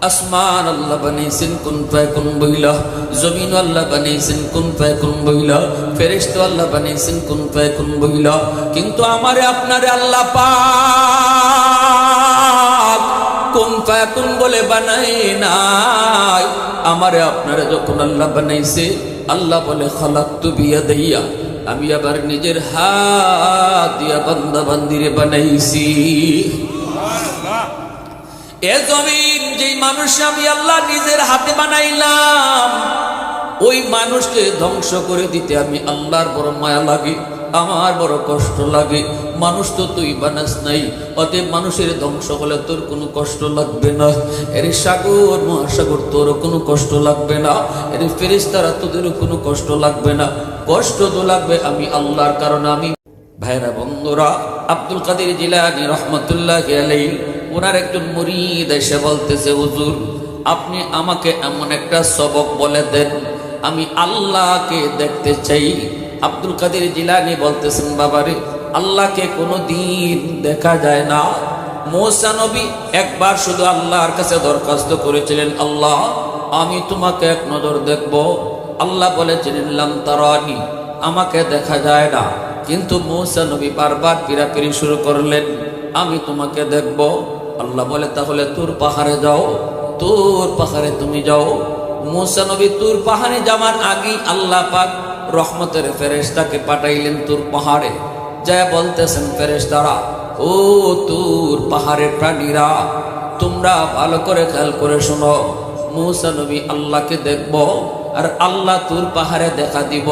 আসমান আল্লাহ বানাইছেন কুন ফায়াকুন বইলা, জমিন আল্লাহ বানাইছেন কুন ফায়াকুন বইলা, ফেরেশতা আল্লাহ বানাইছেন কুন ফায়াকুন বইলা। কিন্তু আমারে আপনারে আল্লাহ পাক কুন ফায়াকুন বলে বানাই নাই। আমারে আপনারে যখন আল্লাহ বানাইছে, আল্লাহ বলে খালাকতু বিয়াদাইয়া, আমি আবার নিজের হাত দিয়া বান্দা বান্দিরে বানাইছি। এ জমিন যেই মানুষ আমি আল্লাহ নিজের হাতে বানাইলাম, ওই মানুষকে ধ্বংস করে দিতে আমি আল্লাহর বড় মায়া লাগে, আমার বড় কষ্ট লাগে। মানুষ তো তুই বানাস নাই, অতএব মানুষের ধ্বংস হলে তোর কোনো কষ্ট লাগবে না। এর সাগর মহাসাগর তোরও কোনো কষ্ট লাগবে না, এর ফেরেশতারা তোদেরও কোনো কষ্ট লাগবে না। কষ্ট তো লাগবে আমি আল্লাহর কারণে। আমি ভাইরা বন্ধুরা, আব্দুল কাদের জিলানী রহমতুল্লাহি আলাইহি ওনার একজন মুরিদ এসে বলতেছে, হুজুর আপনি আমাকে এমন একটা সবক বলে দেন, আমি আল্লাহকে দেখতে চাই। আব্দুল কাদের জিলানী বলতেছেন, বাবারে আল্লাহকে কোনো দিন দেখা যায় না। মূসা নবী একবার শুধু আল্লাহর কাছে দরখাস্ত করেছিলেন, আল্লাহ আমি তোমাকে এক নজর দেখব। আল্লাহ বলেছিলেন লাম তারানি, আমাকে দেখা যায় না। কিন্তু মূসা নবী বারবার পিরাপিরি শুরু করলেন, আমি তোমাকে দেখব। আল্লাহ বলে তাহলে তুর পাহাড়ে যাও, তুর পাহাড়ে তুমি যাও। মূসা নবী তুর পাহাড়ে যাওয়ার আগেই আল্লাহ পাক রহমতের ফেরেশতাকে পাঠাইলেন তুর পাহাড়ে। যা বলতেছেন ফেরেশতারা, ও তুর পাহাড়ের প্রাণীরা, তোমরা ভালো করে খেয়াল করে শোনো, মূসা নবী আল্লাহকে দেখব আর আল্লাহ তুর পাহাড়ে দেখা দিব।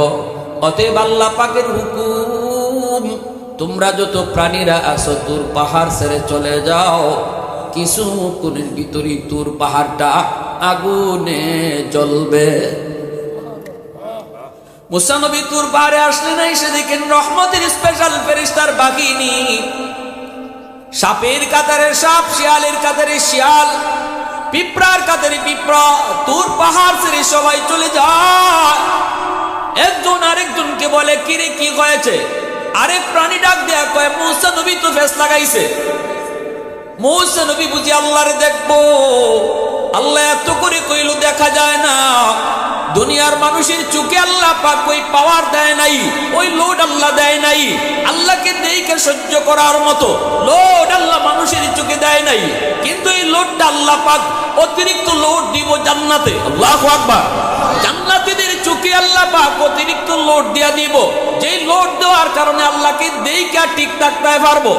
অতএব আল্লাহ পাকের হুকুম, তোমরা যত প্রাণীরা আছো তুর পাহাড় ছেড়ে চলে যাও। কিছুক্ষণের ভিতরেই তুর পাহাড়টা আগুনে জ্বলবে। মূসা নবী তুর পাহাড়ে আসলেন, এসে দেখেন রহমতের স্পেশাল ফেরেশতার বাহিনী, সাপের কাতারে সাপ, শিয়ালের কাতারে শিয়াল, পিঁপড়ার কাতারে পিঁপড়া। তুর পাহাড় ছেড়ে সবাই চলে যায়। একজন আরেকজনকে বলে, কিরে কি হয়েছে? আরেক প্রাণী ডাক দেয়া কয়, মূসা নবী তো ফেস লাগাইছে। মূসা নবী বুঝি আল্লাহরে দেখবো। আল্লাহ এত করে কইল দেখা যায় না। দুনিয়ার মানুষের চোখে আল্লাহ পাক ওই পাওয়ার দেয় নাই, ওই লোড আল্লাহ দেয় নাই। আল্লাহকে দেখে সহ্য করার মতো লোড আল্লাহ মানুষের চোখে দেয় নাই। কিন্তু এই লোডটা আল্লাহ পাক অতিরিক্ত লোড দিব জান্নাতে। আল্লাহু আকবার। জান্নাতীদের চোখে আল্লাহ পাক অতিরিক্ত লোড দিয়া দিব, যেই লোড দেওয়ার কারণে আল্লাহকে দেখে ঠিক থাকতে পারবো।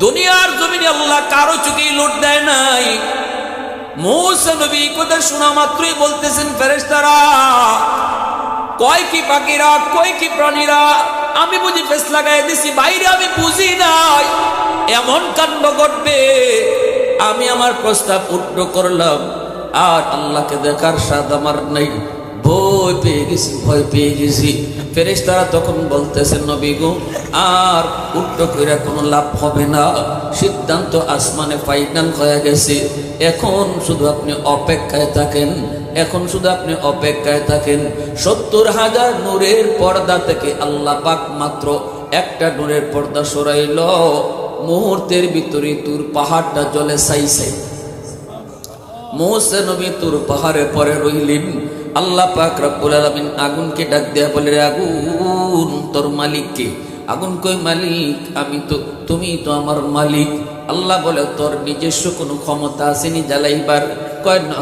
দুনিয়ার জমিনে আল্লাহ কারো চোখে লোড দেয় নাই। মূসা নবী কথা শোনা মাত্রই বলতেছেন ফেরেশতারা, কয় কি পাখিরা, কয় কি প্রাণীরা, আমি বুঝি ফেস লাগাই দিছি, বাইরে আমি বুঝি নাই এমন কাণ্ড ঘটবে। আমি আমার প্রস্তাব উল্ট করলাম, আর আল্লাহকে দেখার স্বাদ আমার নাই। ভয় পেয়ে গেছি, ভয় পেয়ে গেছি। ফেরেশতারা তখন বলতেছেন, নবী গো আর উল্টো করে কোনো লাভ হবে না, সিদ্ধান্ত আসমানে ফাইনাল হয়ে গেছে। এখন শুধু আপনি অপেক্ষায় থাকেন, এখন শুধু আপনি অপেক্ষায় থাকেন। 70,000 নূরের পর্দা থেকে আল্লাহ পাক মাত্র একটা নূরের পর্দা সরাইল। মুহূর্তের ভিতরে তুর পাহাড়টা জ্বলে ছাইছে। মূসা নবী তুর পাহাড়ে পরে রইলেন। আল্লাহ পাক রব্বুল আলামিন আগুনকে ডাক দেয়া বলে, আগুন তোর মালিক কে? আগুন কই মালিক আমি তো, তুমি তো আমার মালিক। আল্লাহ বলে, তোর নিজস্ব কোনো ক্ষমতা আসেনি জ্বালাইবার? কয় না,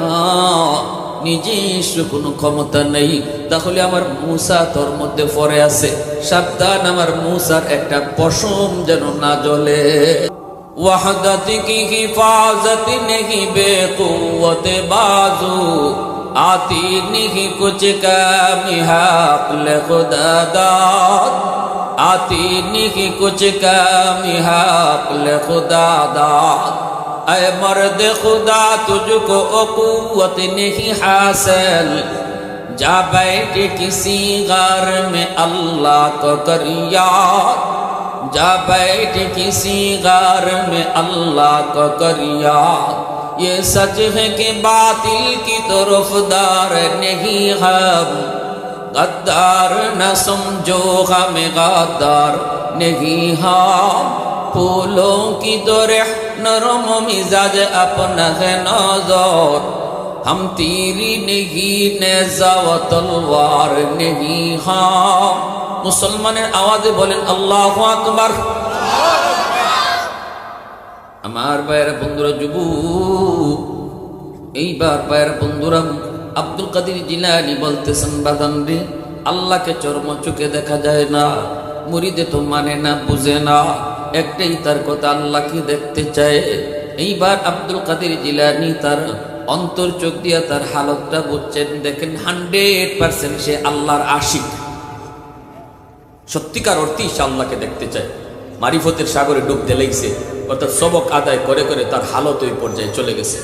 নিজস্ব কোনো ক্ষমতা নেই। তাহলে আমার মূসা তোর মধ্যে পড়ে আছে, সাবধান আমার মূসার একটা পশম যেন না জ্বলে। ওয়াহদাত কি হিফাজত নেহি বেকুওয়াত বাজু, आती नहीं कुछ कमी हक़ खुदा दाद, आती नहीं कुछ कमी हक़ खुदा दाद। ऐ मर्द खुदा तुझको क़ुव्वत नहीं हासिल, जा बैठ किसी गार में अल्लाह को कर याद, जा बैठ किसी गार में अल्लाह को कर याद। ये सच है कि बातिल की तरफदार नहीं हम, गद्दार न समझो हमें गद्दार नहीं हम। फूलों की तरह नरम मिजाज अपना है नजर हम तीरी नहीं नेजा व तलवार नहीं हाँ मुसलमाনের আওয়াজে বলেন আল্লাহু আকবার আমার ভাইয়ের বন্ধুরা যুবক এইবার ভাইয়ের বন্ধুরা আব্দুল কাদের জিলানী বলতেছেন বাদান রে আল্লাহকে চরম চোখে দেখা যায় না মুরিদে তো মানে না বুঝে না একটাই তার কথা আল্লাহকে দেখতে চায় এইবার আব্দুল কাদের জিলানী তার অন্তর চোখ দিয়া তার হালতটা বুঝছেন দেখেন 100% সে আল্লাহর আশিক সত্যিকার অর্থে সে আল্লাহকে দেখতে চায় মারিফতের সাগরে ডুব দিলেইছে অর্থাৎ সবক আদায় করে করে তার হালত ওই পর্যায়ে চলে গেছে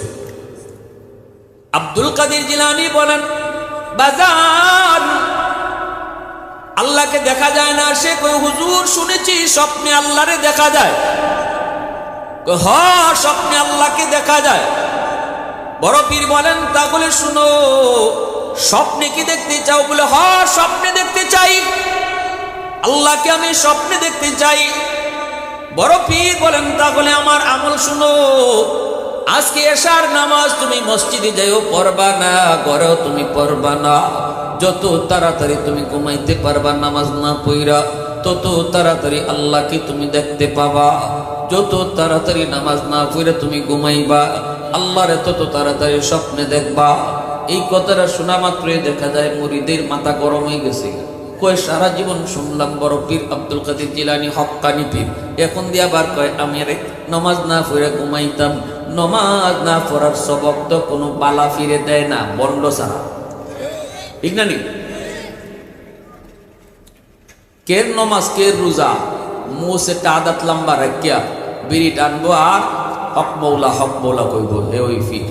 আব্দুল কাদের জিলানী বলেন বাজার আল্লাহকে দেখা যায় না সে কই হুজুর শুনেছি স্বপ্নে আল্লাহরে দেখা যায় হ্যাঁ স্বপ্নে আল্লাহকে দেখা যায় বড় পীর বলেন তাহলে শুনো স্বপ্নে কি দেখতে চাও বলে হ্যাঁ স্বপ্নে দেখতে চাই আল্লাহকে আমি স্বপ্নে দেখতে চাই বড় পীর বলেন তাহলে আমার আমল শুনো আজকে এশার নামাজ তুমি মসজিদে যাও পড়বা না ঘরেও তুমি পড়বা না যত তাড়াতাড়ি তুমি ঘুমাইতে পারবা নামাজ না পড়া তত তাড়াতাড়ি আল্লাহকে তুমি দেখতে পাবা যত তাড়াতাড়ি নামাজ না পড়ে তুমি ঘুমাইবা আল্লাহরে তত তাড়াতাড়ি স্বপ্নে দেখবা এই কথাটা শোনা মাত্রই দেখা যায় মুরিদের মাথা গরম হয়ে গেছে কয় সারা জীবন শুনলাম বড় পীর আব্দুল কাদের জিলানী হক্কানি পীর এখন দিয়া বার কয় আমি আরে নামাজ না পড়ে ঘুমাইতাম নামাজ না পড়ার সবক তো কোনো বালা ফিরে দেয় না বন্ড ছাড়া ঠিক না নি কের নমাজ কের রোজা মুসে আদাত লম্বা রাখিয়া বিড়ি টানবো আর হক মৌলা কইব হে ওই ফির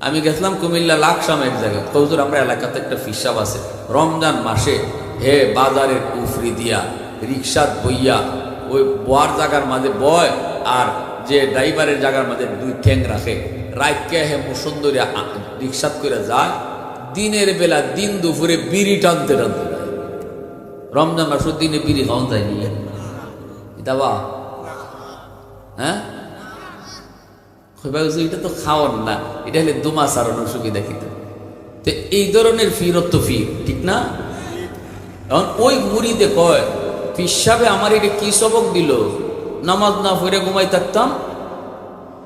আমি গেছিলাম কুমিল্লা লাকসাম এক জায়গায় কৌজুর আমরা এলাকাতে একটা ফিসাব আছে রমজান মাসে হে বাজারের উফরি দিয়া রিক্সাত বইয়া ওই বোয়ার জায়গার মাঝে বয় আর যে ড্রাইভারের জায়গার মাঝে দুই ঠ্যাং রাখে রাইকে হে মুসুন্দরিয়া রিক্সাত করে যায় দিনের বেলা দিন দুপুরে বিড়ি টানতে টানতে রমজান মাসের দিনে বিড়ি খাওয়া যায়নি দাবা হ্যাঁ এটা তো খাওয়ান না এটা হলে দুমা সারানোর সুবিধা কিন্তু তো এই ধরনের ফিরত ফির ঠিক না এখন ওই মুড়িতে কয় পিসাবে আমার এটা কি সবক দিল নামাজ না পড়ে ঘুমাই থাকতাম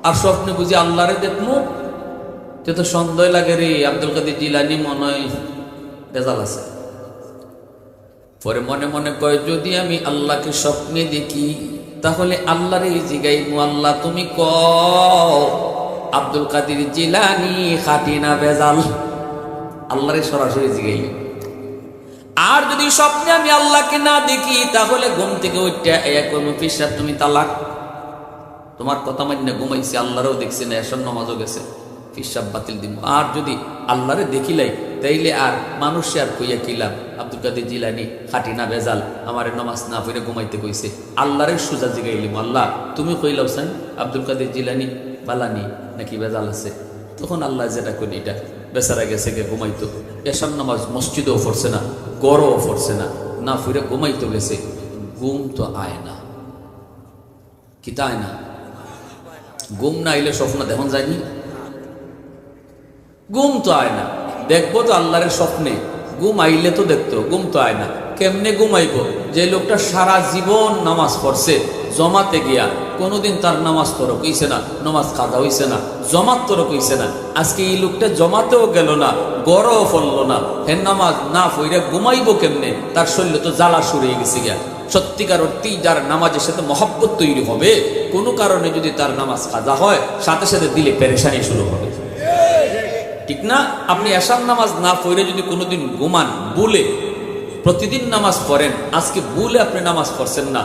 আর স্বপ্নে বুঝি আল্লাহরে দেখমু তো সন্দেহ লাগে রে আব্দুল কাদের জিলানী মনে হয় রেজাল আছে পরে মনে মনে কয় যদি আমি আল্লাহকে স্বপ্নে দেখি তাহলে আল্লাহরে জিগাইমু আল্লাহ তুমি কও আব্দুল কাদের জিলানী খাঁটি না ভেজাল আল্লাহরে সরাসরি জিগাইল আর যদি স্বপ্নে আমি আল্লাহকে না দেখি তাহলে ঘুম থেকে উঠে কোনো পিসাব তুমি তালাক তোমার কথা মান্য ঘুমাইছি আল্লাহরও দেখছি না এসব নামাজও গেছে পিসাব বাতিল দিব আর যদি আল্লাহরে দেখিলাই তাইলে আর মানুষে আর কইয়া কিলাম আব্দুল কাদের জিলানী খাঁটি না ভেজাল আমার নামাজ না পড়ে ঘুমাইতে কইছে আল্লাহরে সুজা জিগাইলিম আল্লাহ তুমি কইলাও সাইন আব্দুল কাদের জিলানী বালানি নাকি ভেজাল আছে তখন আল্লাহ যেটা করি এটা বেচারা গেছে গে ঘুমাইতো এসব নামাজ মসজিদেও পড়ছে না গড়ও পড়ছে না না ফিরে ঘুমাইতো গেছে ঘুম তো আয় না কি তাই না ঘুম না আইলে স্বপ্ন দেখুন যায়নি ঘুম তো আয় না দেখবো তো আল্লাহরের স্বপ্নে ঘুম আইলে তো দেখতো ঘুম তো আয় না কেমনে ঘুমাইবো যে লোকটা সারা জীবন নামাজ পড়ছে জমাতে গিয়া কোনোদিন তার নামাজ তরক হইছে না নামাজ কাজা হইছে না জমাত তরক হইছে না আজকে এই লোকটা জমাতেও গেল না গড়ও ফললো না হেন নামাজ না ফইরা ঘুমাইবো কেমনে তার শরীরে তো জ্বালা শুরু হয়ে গেছে গিয়া সত্যিকার অর্থেই যার নামাজের সাথে মহব্বত তৈরি হবে কোনো কারণে যদি তার নামাজ কাজা হয় সাথে সাথে দিলে পেরেশানি শুরু হবে ঠিক না আপনি এশার নামাজ না পড়ে যদি কোনোদিন ঘুমান ভুলে প্রতিদিন নামাজ পড়েন আজকে ভুলে আপনি নামাজ পড়ছেন না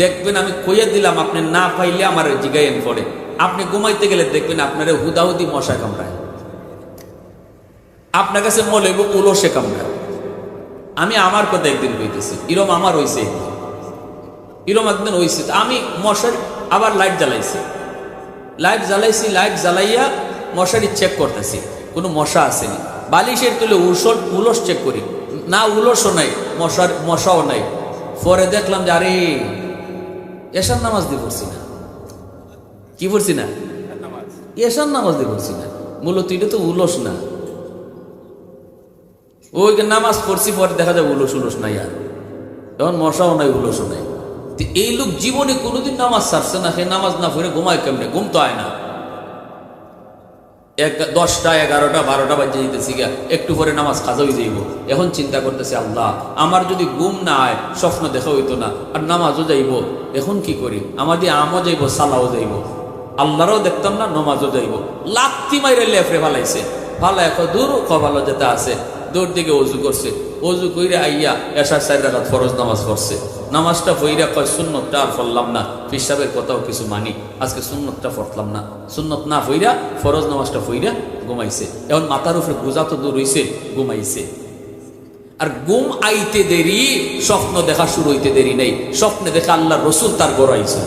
দেখবেন আমি কইয়া দিলাম আপনি না পাইলে আমার জিগাইন পড়ে আপনি ঘুমাইতে গেলে দেখবেন আপনার হুদাহুদি মশা কামড়ায় আপনার কাছে মনে হইব উলসে কামড়ায় আমি আমার কথা একদিন কইতেছি এরম আমার হইছে এরম একদিন হইছে আমি মশারি আবার লাইট জ্বালাইছি লাইট জ্বালাইয়া মশারি চেক করতেছি কোনো মশা আসেনি বালিশের তুলে উলস চেক করি না উলসও নাই মশাও নাই পরে দেখলাম যে আরে এশার নামাজ দিয়ে পড়ছি না। কি পড়ছি না? এশার নামাজ দিয়ে পড়ছি না। মূলত এটা তো উলস না। ওই নামাজ পড়ছি, পরে দেখা যায় উলস উলস নাই, আর এখন মশাও নাই, উলসও নাই। এই লোক জীবনে কোনোদিন নামাজ ছাড়ছে না। সে নামাজ না পড়ে ঘুমায় কেমনে? ঘুম তো আয় না। 10টা 11টা 12টা বাজে যেতেছি গা, একটু পরে নামাজ কাজা হয়ে যাইব। এখন চিন্তা করতেছে, আল্লাহ আমার যদি ঘুম না আয়, স্বপ্ন দেখা হইতো না, আর নামাজও যাইব, এখন কি করি? আমার দিয়ে আমও যাইব, সালাও যাইব, আল্লাহরও দেখতাম না, নমাজও যাইব। লাত্তি মাইরে লেফরে ফালাইছে। ভালো এখন দূর ভালো যেটা আছে, দূর দিকে অজু করছে। অজু কইরা আইয়া এশার 4 রাকাত ফরজ নামাজ পড়ছে। নামাজটা পইরা কয় সুন্নতটা আর পড়লাম না, পিসাবের কথাও কিছু মানি, আজকে সুন্নতটা পড়লাম না। সুন্নত না পইরা ফরজ নামাজটা পইরা ঘুমাইছে। এখন মাথার উপরে বোঝা তো দূর হইছে, ঘুমাইছে। আর ঘুম আইতে দেরি, স্বপ্ন দেখা শুরু হইতে দেরি নেই। স্বপ্নে দেখে আল্লাহর রাসূল তার গড়াইছে।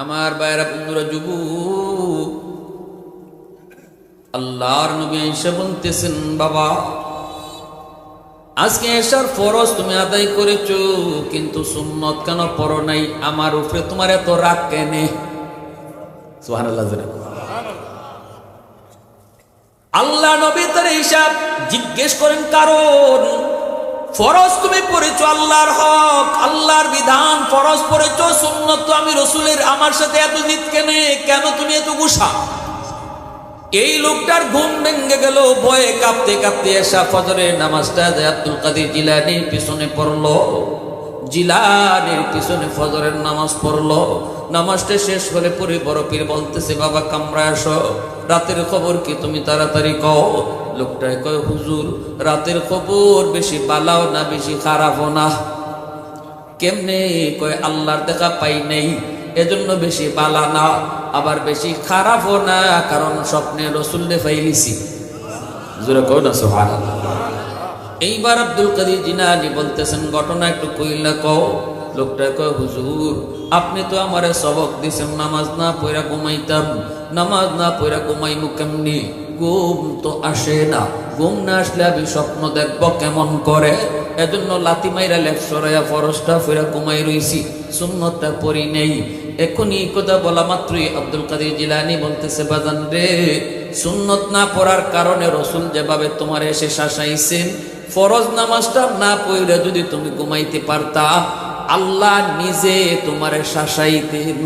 আমার ভাইরা, বন্ধুরা, যুবক, আল্লাহর নবী এসে বলতেছেন, বাবা আজকে এশার ফরজ তুমি আদায় করেছো, কিন্তু সুন্নত কেন পড়ো নাই? আমার উপরে তোমার এত রাগ কেনে? সুবহানাল্লাহ। আল্লাহ নবী তার হিসাব জিজ্ঞেস করেন, কারণ ফরজ তুমি পড়েছো আল্লাহর হক, আল্লাহর বিধান, ফরজ পড়েছো, সুন্নত তো আমি রাসূলের, আমার সাথে এত জিদ কেনে? কেন তুমি এত গুসা? এই লোকটার ঘুম ভেঙে গেল, ভয়ে কাঁপতে কাঁপতে এশা ফজরের নামাজটা আব্দুল কাদের জিলানীর পিছনে পড়লো। জিলানীর পিছনে ফজরের নামাজ পড়লো। নামাজটা শেষ করে পরে বড় পীর বলতেছে, বাবা কামরায় আসো, রাতের খবর কি তুমি তাড়াতাড়ি কও। লোকটায় কয়, হুজুর রাতের খবর বেশি বালাও না, বেশি খারাপও না। কেমনে? কয় আল্লাহর দেখা পাই নেই, এজন্য বেশি বালা না, আবার বেশি খারাপও না, কারণ স্বপ্নে রাসূলকে পাইলিছি। জোরে কও না সুবহানাল্লাহ। এইবার আব্দুল কাদের জিলানী বলতেছেন, ঘটনা একটু কইলা কও। লোকটা কয়, হুজুর আপনি তো আমারে সবক দিছেন নামাজ না পড়া ঘুমাইতাম, নামাজ না পড়া ঘুমাইমু কেমনি? ঘুম তো আসে না, ঘুম না আসলে আমি স্বপ্ন দেখব কেমন করে? এজন্য লাতি মাইরা লেফ সরাইয়া ফরজটা ফেরা ঘুমাই রইছি, সুন্নতটা পড়ি নেই। এখনই কথা বলা মাত্রই আব্দুল কাদের জিলানী বলতেছে, বাজান রে, সুন্নত না পড়ার কারণে রাসূল যেভাবে তোমার এসে শাসাইছেন, ফরজ নামাজটা না পড়লে যদি তুমি ঘুমাইতে পারতা, আল্লাহ নিজে তোমারে শাসাইতেন।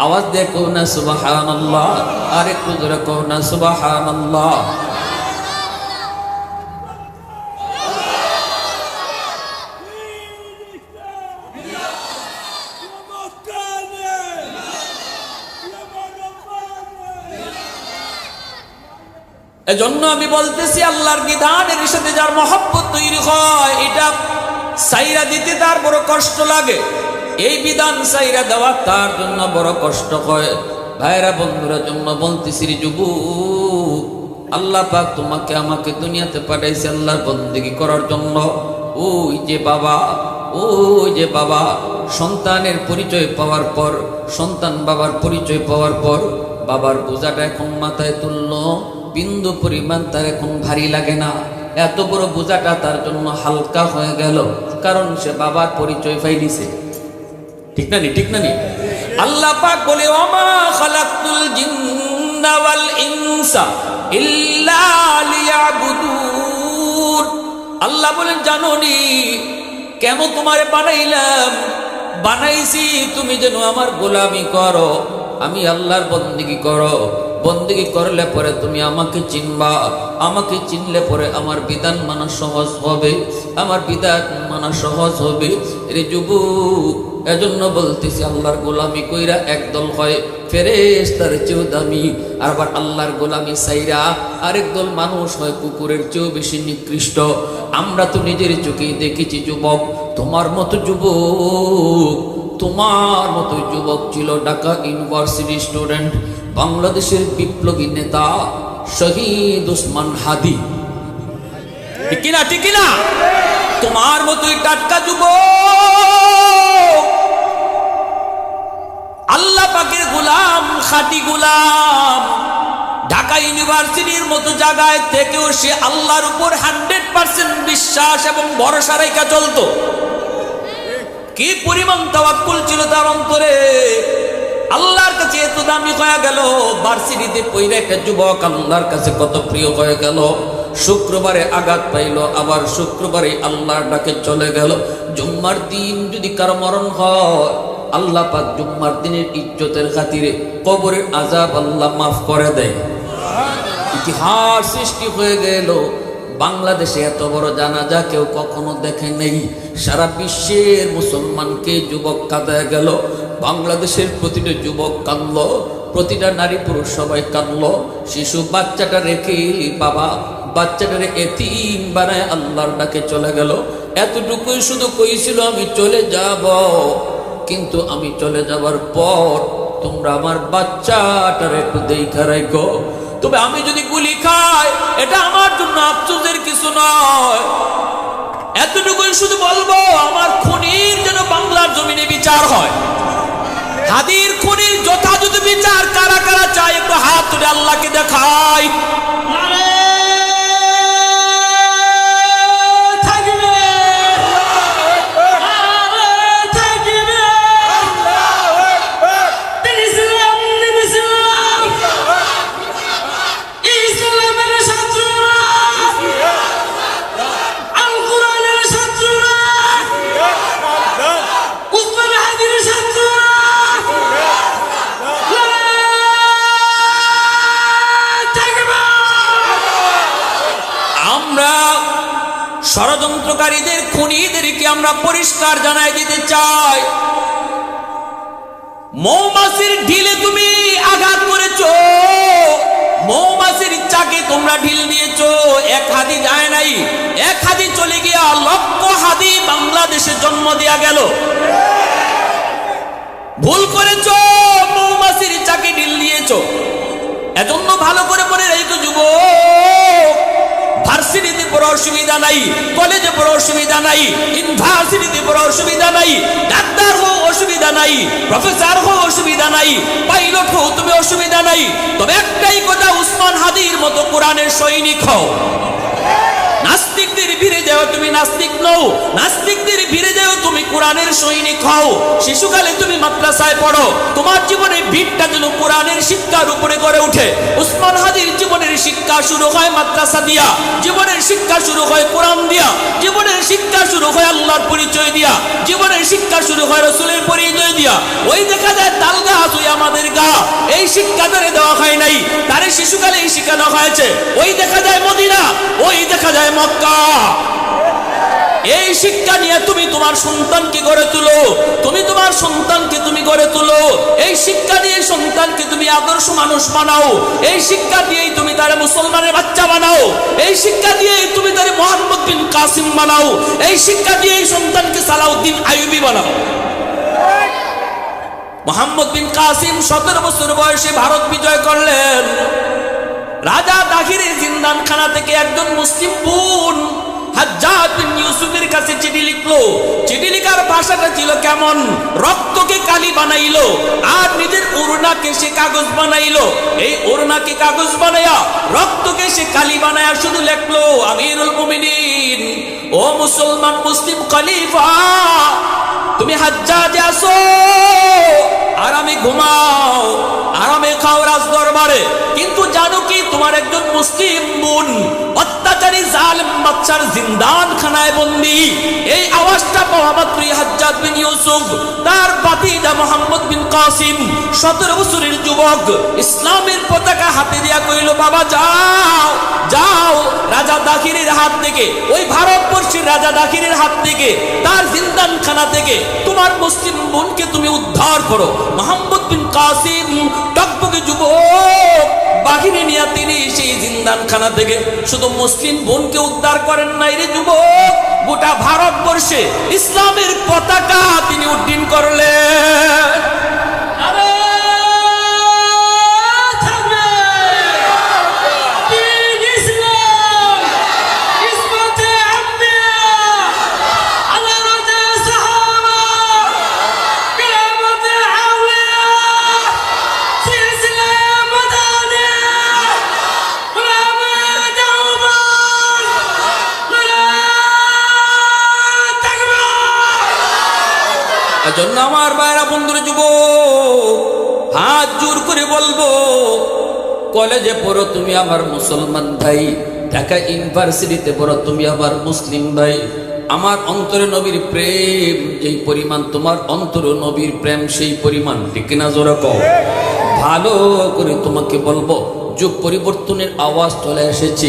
আওয়াজ দিয়ে কও না সুবহানাল্লাহ, আর একটু জোরে কও না সুবহানাল্লাহ। এজন্য আমি বলতেছি, আল্লাহর বিধানের সাথে যার মহব্বত তৈরি হয়, এটা সাইরা দিতে তার বড় কষ্ট লাগে। এই বিধান সাইরা দেওয়া তার জন্য বড় কষ্ট হয়। ভাইরা, বন্ধুরা, জন্য বলতেছি, যুবক, আল্লাহ পাক তোমাকে আমাকে দুনিয়াতে পাঠাইছে আল্লাহর বন্দেগী করার জন্য। ওই যে বাবা সন্তানের পরিচয় পাওয়ার পর, সন্তান বাবার পরিচয় পাওয়ার পর, বাবার বোঝাটা এখন মাথায় তুললো, বিন্দু পরিমাণ তার এখন ভারী লাগে না। এত বড় বোঝাটা তার জন্য হালকা হয়ে গেল, কারণ সে বাবার পরিচয় পাইলিছে। ঠিক না নি? ঠিক না নি? আল্লাহ পাক বলে, ওমা খালাকতুল জিন্না ওয়াল ইনসা ইল্লা লিয়াবুদুন। আল্লাহ বলেন, জানো নি কেন তোমারে বানাইলাম? বানাইছি তুমি যেন আমার গোলামি করো, আমি আল্লাহর বন্দেগী করো। বন্দেগী করলে পরে তুমি আমাকে চিনবা, আমাকে চিনলে পরে আমার বিধান মানা সহজ হবে, আমার বিধান মানা সহজ হবে। রে যুবক, এজন্য বলতেছি, আল্লাহর গোলামি কইরা একদল হয় ফেরেশতার চেয়েও দামি, আবার আল্লাহর গোলামি সাইরা আরেক দল মানুষ হয় কুকুরের চেয়েও বেশি নিকৃষ্ট। আমরা তো নিজের চোখেই দেখেছি যুবক, তোমার মতো যুবক ছিল ঢাকা ইউনিভার্সিটি স্টুডেন্ট, বাংলাদেশের বিপ্লবী নেতা শহীদ ওসমান হাদি। ঠিক কিনা? ঠিক কিনা? তোমার মতোই টাটকা যুবক, আল্লাহ পাকের গোলাম, খাঁটি গোলাম। ঢাকা ইউনিভার্সিটির মতো জায়গায় থেকেও সে আল্লাহর উপর 100% বিশ্বাস এবং ভরসা রেখে চলতো। কি পরিমাণ তাওয়াক্কুল ছিল তার অন্তরে, আল্লাহর কাছে এত দামি হয়ে গেল। ভার্সিটিতে পড়ে একটা যুবক আল্লাহর কাছে কত প্রিয় হয়ে গেল। শুক্রবারে আঘাত পাইল, আবার শুক্রবারে আল্লাহর ডাকে চলে গেল। জুম্মার দিন যদি কারো মরণ হয়, আল্লাহ পাক জুম্মার দিনের ইজ্জতের খাতিরে কবরের আযাব আল্লাহ মাফ করে দেয়। ইতিহাস সৃষ্টি হয়ে গেল। বাংলাদেশে এত বড় জানাজা কেউ কখনো দেখে নেই। সারা বিশ্বের মুসলমানকে যুবক কাঁদায় গেল। বাংলাদেশের প্রতিটা যুবক কাঁদল, প্রতিটা নারী পুরুষ সবাই কাঁদল। শিশু বাচ্চাটা রেখে বাবা বাচ্চাটারে এতিম বানায় আল্লাহর ডাকে চলে গেল। এতটুকুই শুধু কইছিল আমি চলে যাব, কিন্তু আমি চলে যাবার পর তোমরা আমার বাচ্চাটার একটু দেখা রাখো। তবে আমি যদি গুলি খাই এটা আমার জন্য আফসোসের কিছু নয়, এতটুকুই শুধু বলবো আমার খুনির যেন বাংলার জমিনে বিচার হয়। হাদির খুনির যথাযথ বিচার কারা কারা চায় একটু হাত তুলে আল্লাহকে দেখায়। ষড়যন্ত্রকারীদের খুনিদেরকে আমরা পরিষ্কার জানাই দিতে চাই, মৌমাছির ঢিলে তুমি আঘাত করেছো, মৌমাছির চাকে তোমরা ঢিল দিয়েছো। এক হাদি যায় নাই, এক হাদি চলে গিয়া লক্ষ হাদি বাংলাদেশে জন্ম দেয়া গেল। ভুল করেছো, মৌমাছির চাকে ঢিল দিয়েছো। এজন্য ভালো করে মনে রেখো যুবক, ভার্সিটিতে বড় অসুবিধা নাই, কলেজে বড় অসুবিধা নাই, ইউনিভার্সিটিতে বড় অসুবিধা নাই, ডাক্তার হও অসুবিধা নাই, প্রফেসর হও অসুবিধা নাই, পাইলট হও তুমি অসুবিধা নাই। তবে একটাই কথা, উসমান হাদির মতো কোরআনের সৈনিক হও। নাস্তিকদের ভিড়ে যাও তুমি নাস্তিক নও, নাস্তিকদের ভিড়ে যাও তুমি কোরআনের সৈনিক হও। শিশুকালে তুমি মাদ্রাসায় পড়ো, তোমার জীবনের ভিড়টা যেন কোরআনের শিক্ষার উপরে গড়ে ওঠে। উসমান হাদির জীবনের শিক্ষা শুরু হয় মাদ্রাসা দিয়া, জীবনের শিক্ষা শুরু হয় কোরআন দিয়া, জীবনের শিক্ষা শুরু হয় আল্লাহর পরিচয় দিয়া, জীবনের শিক্ষা শুরু হয় রাসূলের পরিচয় দিয়া। ওই দেখা যায় তাল গাছ ওই আমাদের গা, এই শিক্ষা তারে দেওয়া হয় নাই, তারে শিশুকালেই শেখানো হয়েছে। ওই দেখা যায় মদিনা, ওই দেখা যায় মক্কা। এই শিক্ষা নিয়ে তুমি তোমার সন্তানকে গড়ে তুলো, তুমি তোমার সন্তানকে তুমি গড়ে তুলো। এই শিক্ষা দিয়ে সন্তানকে তুমি আদর্শ মানুষ বানাও, এই শিক্ষা দিয়েই তুমি তারে মুসলমানের বাচ্চা বানাও, এই শিক্ষা দিয়েই তুমি তারে মোহাম্মদ বিন কাসিম বানাও, এই শিক্ষা দিয়েই সন্তানকে সালাউদ্দিন আইয়ুবী বানাও। মোহাম্মদ বিন কাসিম 17 বছর বয়সে ভারত বিজয় করলেন। রাজা দাখিরের জিন্দানখানা থেকে একজন মুসলিম বোন হাজ্জাজ বিন ইউসুফের কাছে চিঠি লিখলো। চিঠি লেখার ভাষাটা ছিল কেমন, রক্তকে কালি বানাইলো আর নিজের ওড়নাকে সে কাগজ বানাইলো। এই ওড়নাকে কাগজ বানায়া রক্তকে সে কালি বানায়া শুধু লিখলো, আমিরুল মুমিনিন, ও মুসলমান মুসলিম খলিফা, তুমি হাজ্জাজে আসো, আরামে ঘুমাও, আরামে খাও রাজ দরবারে, কিন্তু জানো কি তোমার একজন মুসলিম বোন অত্যাচারী জালেম বাদশার জিন্দানখানায় বন্দী। এই আওয়াজটা পাওয়া মাত্রই হাজ্জাজ বিন ইউসুফ তার ভাতিজা মোহাম্মদ বিন কাসিম 17 বছরের যুবক ইসলামের পতাকা হাতে দিয়া কইল, বাবা যাও যাও, রাজা দাখিরের হাত থেকে, ওই ভারতবর্ষের রাজা দাখিরের হাত থেকে, তার জিন্দানখানা থেকে তোমার মুসলিম বোনকে তুমি উদ্ধার করো। মোহাম্মদ বিন কাসিম টকবকে যুবক বাহিনী নিয়ে তিনি সেই জিন্দানখানা থেকে শুধু মুসলিম বোনকে উদ্ধার করেন নাই রে যুবক, গোটা ভারতবর্ষে ইসলামের পতাকা তিনি উড্ডীন করলেন। এজন্য আমার ভাইরা বন্ধুরা যুব হাত জোর করে বলবো, কলেজে পড়ো তুমি আমার মুসলমান ভাই, ঢাকা ইউনিভার্সিটিতে পড়ো তুমি আমার মুসলিম ভাই। আমার অন্তরে নবীর প্রেম যেই পরিমাণ, তোমার অন্তরে নবীর প্রেম সেই পরিমাণ, ঠিক না জোরে কও। ভালো করে তোমাকে বলবো, যুগ পরিবর্তনের আওয়াজ চলে এসেছে,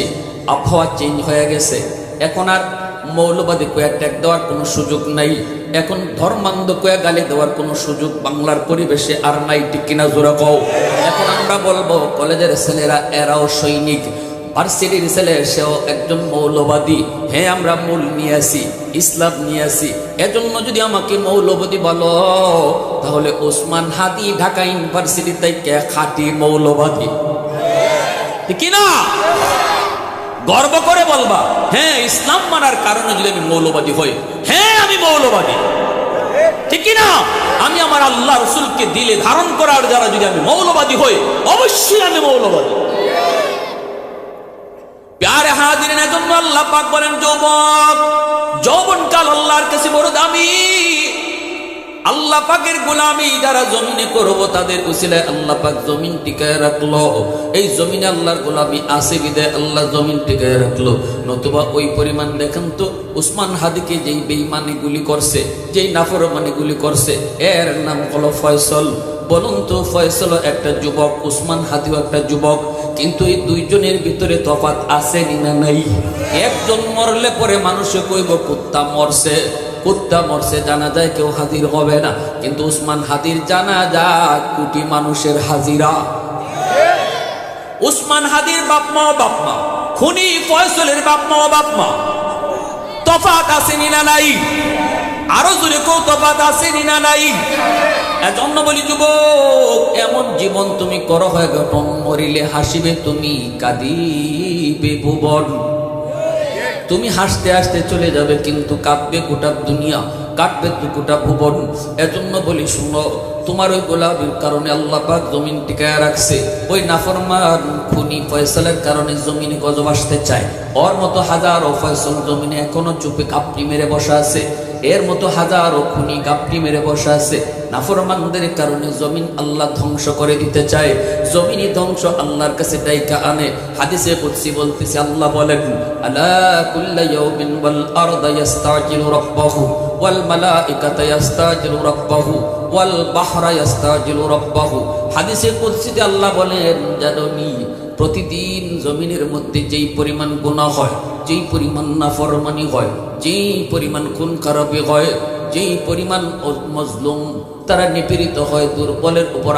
আবহাওয়া চেঞ্জ হয়ে গেছে। এখন আর মৌলবাদী কয়ে ট্যাগ দেওয়ার কোনো সুযোগ নাই, এখন ধর্মান্ধ কয়ে গালি দেওয়ার কোনো সুযোগ বাংলার পরিবেশে আর নাই, ঠিক কিনা জোরে কও। এখন আমরা বলবো কলেজের ছেলেরা এরাও সৈনিক, ভার্সিটির ছেলে সেও একজন মৌলবাদী। হ্যাঁ, আমরা মূল নিয়ে আসি, ইসলাম নিয়ে আসি। এজন্য যদি আমাকে মৌলবাদী বলো, তাহলে ওসমান হাদি ঢাকা ইউনিভার্সিটি থেকে খাঁটি মৌলবাদী, ঠিক না? গর্ব করে বলবা, হ্যাঁ ইসলাম মানার কারণে যদি আমি মৌলবাদী হই, হ্যাঁ আমি মৌলবাদী, ঠিক না? আমি আমার আল্লাহ রসুলকে দিলে ধারণ করার দ্বারা যদি আমি মৌলবাদী হই, অবশ্যই আমি মৌলবাদী। প্যারে হাজিরিন, এজন্য আল্লাহ পাক বলেন যৌবন, যৌবনকাল আল্লাহর কাছে বড় দামি। আল্লাহ পাকের গোলামি যারা জমিনে করবো তাদের উসিলায় আল্লাহ পাক জমিন টিকায় রাখলো। এই জমিনে আল্লাহর গোলামি আছে বিদায় আল্লাহ জমিন টিকায় রাখলো। নতুবা ওই পরিমাণ দেখেন তো, উসমান হাদিকে যেই বেঈমানি গুলি করছে, যেই নাফরমানি গুলি করছে, এর নাম হলো ফয়সল। বলুন তো, ফয়সল একটা যুবক, উসমান হাদিও একটা যুবক, কিন্তু এই দুইজনের ভিতরে তফাৎ আছে না নাই? একজন মরলে পরে মানুষে কইব কুত্তা মরছে, কুত্তা মরছে, জানা যায় কেউ হাজির হবে না। কিন্তু উসমান হাদির জানা যায় কোটি মানুষের হাজিরা। উসমান হাদির বাপ মা বাপ মা, খুনি ফয়সলের বাপ মা বাপ মা, তফাৎ আছে না নাই? আরো জোরে কেউ তফাৎ আছে না নাই? এজন্য বলি যুবক, এমন জীবন তুমি করো হয় গঠন, মরিলে হাসিবে তুমি, কাঁদিবে ভুবন। তুমি হাসতে হাসতে চলে যাবে, কিন্তু কাঁদবে গোটা দুনিয়া, কাটবে তো গোটা ভুবন। এজন্য বলি শুনো, তোমার ওই গোলাপের কারণে আল্লাহ পাক জমিন টিকায় রাখছে। ওই নাফরমান খুনি ফয়সালের কারণে জমিনে গজব আসতে চায়। ওর মতো হাজারো ফয়সাল জমিনে এখনো চুপে কাপড়ি মেরে বসা আছে, এর মতো হাজারো খুনি গাপটি মেরে বসা আছে। নাফরমানদের কারণে জমিন আল্লাহ ধ্বংস করে দিতে চায়। জমিনই ধ্বংস আল্লাহর কাছে ডাইকা আনে। হাদিসে কুদসি বলতেছে, আল্লাহ বলেন, আলা কুল্লা ইয়াউমিন ওয়াল আরদা ইস্তাজিলু রাব্বাহু ওয়াল মালাইকাতু ইস্তাজিলু রাব্বাহু ওয়াল বাহরা ইস্তাজিলু রাব্বাহু। হাদিসে কুদসিতে আল্লাহ বলেন, জানোনি প্রতিদিন জমিনের মধ্যে যেই পরিমাণ গুনাহ হয়, যেই পরিমাণ নাফরমানি হয়, যেই পরিমাণ খুন খারাপি হয়, যেই পরিমাণ মজলুম তারা নিপীড়িত হয়, দুর্বলের উপর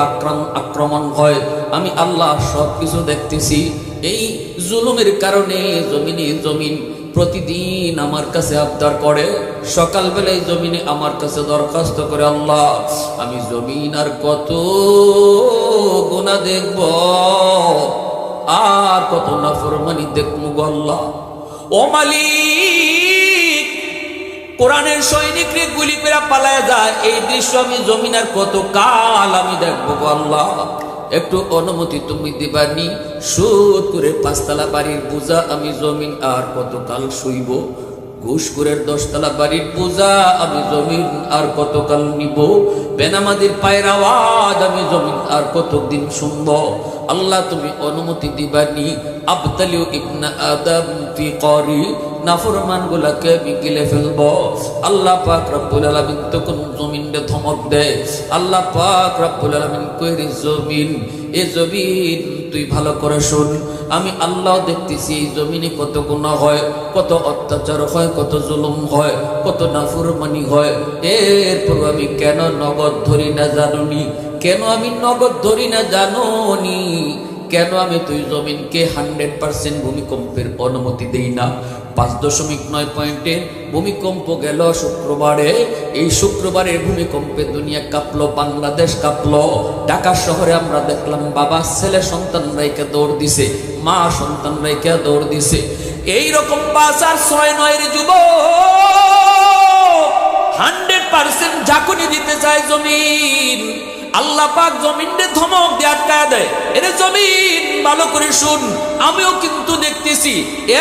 আক্রমণ হয়, আমি আল্লাহ সব কিছু দেখতেছি। এই জুলুমের কারণে জমিন প্রতিদিন আমার কাছে আবদার করে। সকালবেলায় জমিনে আমার কাছে দরখাস্ত করে, আল্লাহ আমি জমিন আর কত গুনাহ দেখব, আর কত নাফরমানি দেখব গো আল্লাহ। ও মালিক, কোরআনের সৈনিকরে গুলি করে পালায় যায়, এই দৃশ্য আমি জমিন আর কত কাল আমি দেখবো গো আল্লাহ। একটু অনুমতি তুমি দিবানি, সুদ করে 5 তলা বাড়ির বোঝা আমি জমিন আর কত কাল শুইব, ঘুষখোরের 10 তলা বাড়ির বোঝা আমি জমিন আর কত কাল নিব, বেনামাজির পায়ের আওয়াজ আমি জমিন আর কতদিন শুনব। আল্লাহ তুমি অনুমতি দিবানি, আবতালিউ ইবনা আদম ফি করি, নাফরমান গুলাকে আমি গিলে ফেলবো। আল্লাহ পাক রব্বুল আলামিন তখন জমিনে ধমক দেয়। আল্লাহ পাক রব্বুল আলামিন কইরে, জমিন, এ জমিন তুই ভালো করে শুন, আমি আল্লাহ দেখতেছি এই জমিনে কত গুনাহ হয়, কত অত্যাচার হয়, কত জুলুম হয়, কত নাফরমানি হয়। এরপর আমি কেন নগদ ধরি না জানুনি? কেন আমি নগদ ধরি না জানুনি? কেন আমি তুই জমিনকে 100% ভূমিকম্পের অনুমতি দেই না? 5.9 পয়েন্টের ভূমিকম্প গেল শুক্রবারে। এই শুক্রবারের ভূমিকম্পে দুনিয়া কাঁপলো, বাংলাদেশ কাঁপলো। ঢাকা শহরে আমরা দেখলাম বাবা ছেলে সন্তান রাইকে দৌড় দিছে, মা সন্তান রাইকে দৌড় দিছে। এইরকম 5 আর 6-9 যুবক 100% ঝাঁকুনি দিতে চায় জমিন। আল্লাহ পাক জমিনে ধমক দিয়ে আটকায় দেয়, এরে জমিন ভালো করে শুন, আমিও কিন্তু দেখতেছি,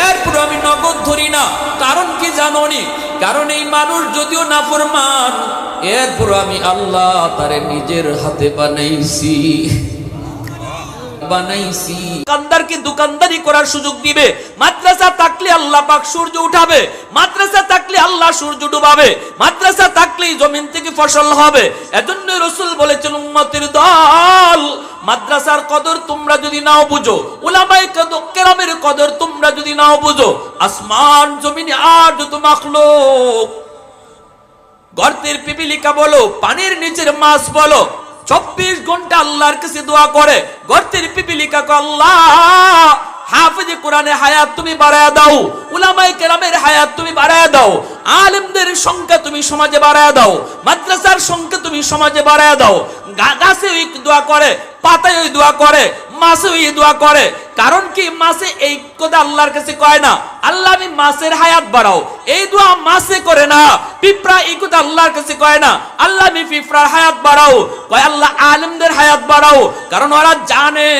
এরপর আমি নগদ ধরি না। কারণ কি জানোনি? কারণ এই মানুষ যদিও নাফরমান, এরপর আমি আল্লাহ তারে নিজের হাতে বানাইছি। দোকানদারকে দোকানদারি করার সুযোগ দিবে। মাদ্রাসা থাকলে আল্লাহ পাক সূর্য উঠাবে, মাদ্রাসা থাকলে আল্লাহ সূর্য ডুবাবে, মাদ্রাসা থাকলে জমিন থেকে ফসল হবে। এজন্য রাসূল বলেছেন, উম্মতের দল, মাদ্রাসার কদর তোমরা যদি নাও বুঝো, উলামায়ে কেরামের কদর তোমরা যদি নাও বুঝো, আসমান জমিনে আর যত মাখলুক, গর্তের পিপিলিকা বলো, পানির নিচের মাছ বলো, 24 ঘন্টা আল্লাহর কাছে দোয়া করে। গর্তের পিপিলিকা কো, আল্লাহ হাফেজে কোরআনে হায়াত তুমি বাড়ায়া দাও, উলামায়ে কেরামের হায়াত তুমি বাড়ায়া দাও, আলেমদের সংখ্যা তুমি সমাজে বাড়ায়া দাও, মাদ্রাসার সংখ্যা তুমি সমাজে বাড়ায়া দাও। গাছে ওই দোয়া করে, পাতায় ওই দোয়া করে, মাছে ওই দোয়া করে। কারণ কি, মাছে এই কথা আল্লাহর কাছে কয় না, আল্লাহ আমি মাছের হায়াত বাড়াও, এই দোয়া মাছে করে না। পিঁপড়া এই কথা আল্লাহর কাছে কয় না, আল্লাহ আমি পিঁপড়ার হায়াত বাড়াও, কয় আল্লাহ আলেমদের হায়াত বাড়াও। কারণ ওরা জানে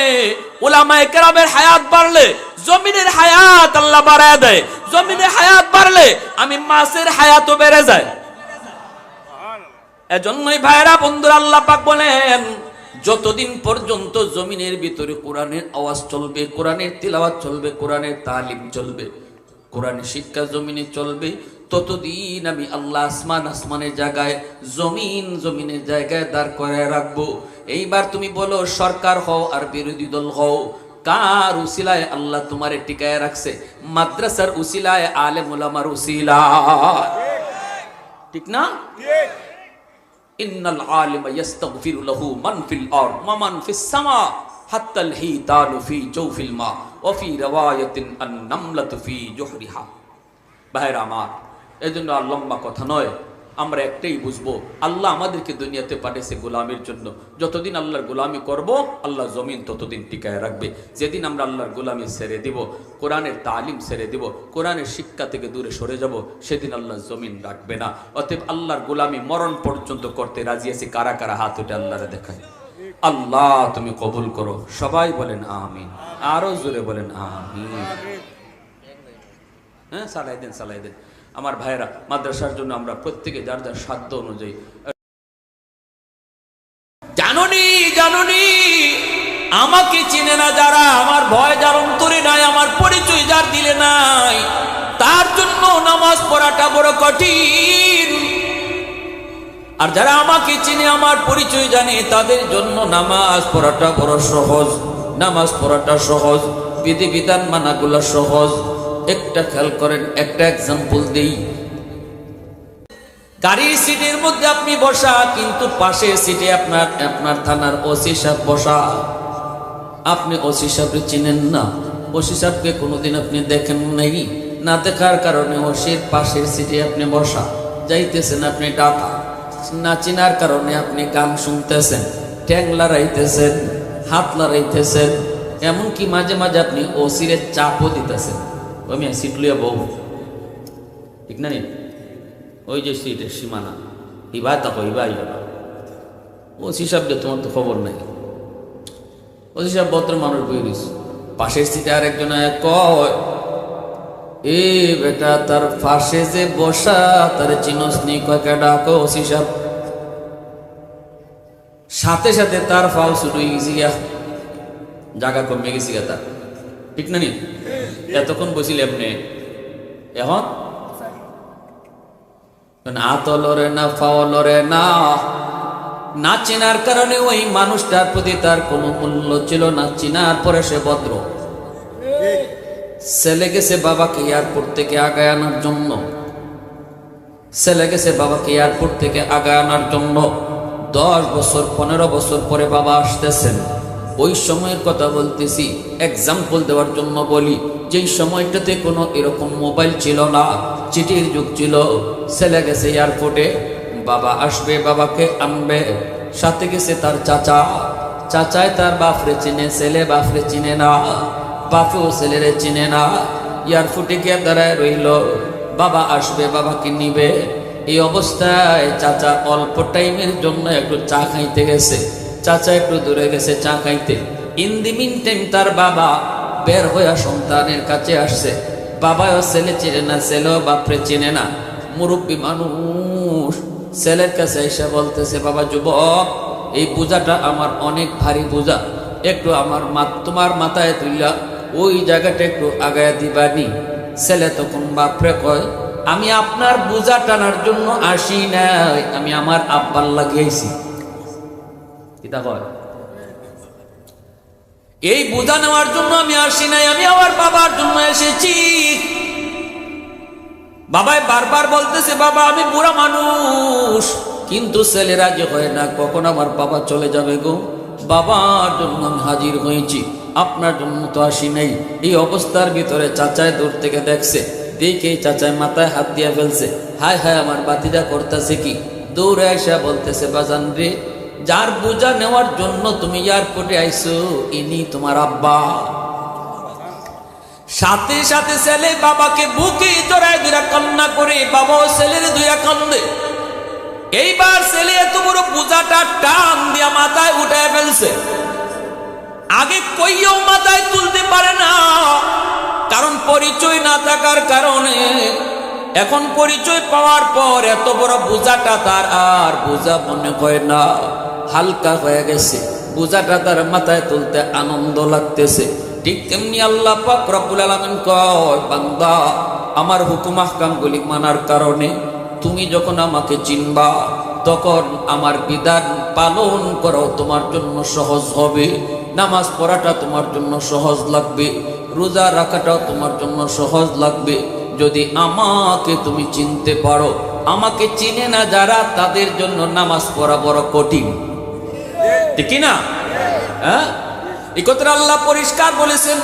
উলামায়ে কেরামের হায়াত বাড়লে জমিনের হায়াত আল্লাহ বাড়ায় দেয়, জমিনের হায়াত বাড়লে আমি মাছের হায়াতও বেড়ে যায়। এজন্যই ভাইরা বন্ধুরা, আল্লাহ পাক বলেন, যতদিন পর্যন্ত জমিনের ভিতরে কোরআনের আওয়াজ চলবে, কোরআনের তিলাওয়াত চলবে, কোরআনের তালিম চলবে, কোরআনের শিক্ষা জমিনে চলবে, ততদিন আমি আল্লাহ আসমানের জায়গায়, জমিনের জায়গায় দাঁড় করায় রাখবো। এইবার তুমি বলো, সরকার হও আর বিরোধী দল হও, কার উসিলায় আল্লাহ তোমারে টিকায় রাখছে? মাদ্রাসার উসিলায়, আলেম উলামার উসিলায়, ঠিক না? ইন্নাল আলিমা ইস্তাগফিরু লাহু মান ফিল আরদ ওয়া মান ফিস সামা হাত্তাল হিতালু ফি জাওফিল মা ওয়া ফি riwayatin আন-নামলাতু ফি জুহরিহা। ভাইরা আমার, এজন্য আর লম্বা কথা নয়, আমরা একটাই বুঝবো, আল্লাহ আমাদেরকে দুনিয়াতে পাঠিয়েছে গোলামির জন্য। যতদিন আল্লাহর গোলামি করব, আল্লাহ জমিন ততদিন টিকায় রাখবে। যেদিন আমরা আল্লাহর গোলামি ছেড়ে দিব, কোরআনের তালিম ছেড়ে দিব, কোরআনের শিক্ষা থেকে দূরে সরে যাব, সেদিন আল্লাহ জমিন রাখবে না। অতএব আল্লাহর গোলামি মরণ পর্যন্ত করতে রাজি আছি। কারা কারা হাত উঠে আল্লাহরে দেখায়? আল্লাহ তুমি কবুল করো। সবাই বলেন আমিন, আরো জোরে বলেন আমিন। হ্যাঁ, সালাই দেন। আমার ভাইরা, মাদ্রাসার জন্য আমরা প্রত্যেকে যার যার সাধ্য অনুযায়ী, জানুনি আমাকে চিনে না যারা, আমার ভয় যার অন্তরে নাই, আমার পরিচয় যার দিলে নাই, তার জন্য নামাজ পড়াটা বড় কঠিন। আর যারা আমাকে চিনে, আমার পরিচয় জানে, তাদের জন্য নামাজ পড়াটা বড় সহজ। নামাজ পড়াটা সহজ, বিধিবিধান মানাগুলো সহজ। একটা খেয়াল করেন, একটা এক্সাম্পল দেই। গাড়ির সিটের মধ্যে আপনি বসা, কিন্তু পাশের সিটে আপনার থানার ওসি সাহেব বসা। আপনি ওসি সাহেবকে চিনেন না, ওসি সাহেবকে কোনোদিন আপনি দেখেন নাই, না দেখার কারণে ওসির পাশের সিটে আপনি বসা। যাইতেছেন আপনি ডাকা, না চিনার কারণে আপনি গান শুনতেছেন, ট্যাং লড়াইতেছেন, হাত লড়াইতেছেন, এমনকি মাঝে মাঝে আপনি ওসিরে চাপও দিতেছেন। আমি সিট লইয়া বউ, ঠিক না? ওই যে সিটের সীমানা, ইবা দেখো, ইবাই ওসি সাহেব, তোমার তো খবর নাই। ওসি সাহেব ভদ্র মানুষ বই দিস, পাশের সিটে আরেকজন কয়, এ বেটা, তার পাশে যে বসা, তার চিনস নি? কয় কেডা? কয় ওসি সাহেব। সাথে সাথে তার ফাও শুরু হয়ে গেছি, জায়গা কমে গেছি তার, ঠিক না? এতক্ষণ বসিলে আপনি, এখন হাত লড়ে না, ফাও লড়ে না। না চেনার কারণে ওই মানুষটার প্রতি তার কোনো মূল্য ছিল না। চিনার পরে সে ভদ্র। ছেলে গেছে বাবাকে এয়ারপোর্ট থেকে আগায় আনার জন্য, ছেলে গেছে বাবাকে এয়ারপোর্ট থেকে আগায় আনার জন্য। 10 বছর 15 বছর পরে বাবা আসতেছেন। ওই সময়ের কথা বলতেছি, এক্সাম্পল দেওয়ার জন্য বলি, যেই সময়টাতে কোনো এরকম মোবাইল ছিল না, চিঠির যুগ ছিল। ছেলে গেছে এয়ারপোর্টে, বাবা আসবে, বাবাকে আনবে। সাথে গেছে তার চাচা, চাচায় তার বাপরে চিনে, ছেলে বাপরে চিনে না, বাপও ছেলেরে চিনে না। এয়ারপোর্টে গিয়ে দাঁড়ায় রইল, বাবা আসবে, বাবাকে নিবে। এই অবস্থায় চাচা অল্প টাইমের জন্য একটু চা খাইতে গেছে। চাচা একটু দূরে গেছে চা খাইতে। ইন দি মিন টাইম তার বাবা বের হইয়া সন্তানের কাছে আসছে। বাবাও ছেলে চিনে না, ছেলেও বাপরে চিনে না। মুরব্বী মানুষ ছেলের কাছে এসে বলতেছে, বাবা যুবক, এই বোঝাটা আমার অনেক ভারী বোঝা, একটু আমার তোমার মাথায় তুইলা ওই জায়গাটা একটু আগায় দিবানি। ছেলে তখন বাপরে কয়, আমি আপনার বোঝা টানার জন্য আসি নাই, আমি আমার আব্বার লাগিয়েছি। কিতা কয়, এই বোঝা নেওয়ার জন্য আমি আসি নাই, আমি আমার বাবার জন্য এসেছি। বাবাই বারবার বলতেছে, বাবা আমি বুড়া মানুষ, কিন্তু ছেলে রাজি হয় না, কখন আমার বাবা চলে যাবে গো, বাবার জন্য আমি হাজির হয়েছি, আপনার জন্য তো আসি নাই। এই অবস্থার ভিতরে চাচায় দূর থেকে দেখছে, দেখে চাচায় মাথায় হাত দিয়ে ফেলছে, হায় হায় আমার বাতিজা করতেছে কি। দৌড়ে এসে বলতেছে, বাজান রে, যার বোঝা নেওয়ার জন্য তুমি এয়ারপোর্টে আইছো, ইনি তোমার আব্বা। সাথে সাথে ছেলে বাবাকে বুকে জড়ায় দুইরা কান্না করে, বাবাও ছেলের দুইরা কান্দে। এইবার ছেলে এত বড় বোঝাটা টান দিয়া মাথায় উঠায় ফেলছে। আগে কইও মাথায় তুলতে পারে না, কারণ পরিচয় না থাকার কারণে। এখন পরিচয় পাওয়ার পর এত বড় বোঝাটা তার আর বোঝা মনে হয় না, হালকা হয়ে গেছে। বোঝাটা তার মাথায় তুলতে আনন্দ লাগতেছে। ঠিক তেমনি আল্লাহ পাক রব্বুল আলামিন কয়, বান্দা আমার হুকুম আহকামগুলি মানার কারণে তুমি যখন আমাকে চিনবা, তখন আমার বিধান পালন করা তোমার জন্য সহজ হবে। নামাজ পড়াটা তোমার জন্য সহজ লাগবে, রোজা রাখাটাও তোমার জন্য সহজ লাগবে, যদি আমাকে তুমি চিনতে পারো। আমাকে চিনে না যারা, তাদের জন্য নামাজ পড়া বড় কঠিন, ঠিক না? হ্যাঁ, এই কথাটা আল্লাহ পরিষ্কার বলেছেন।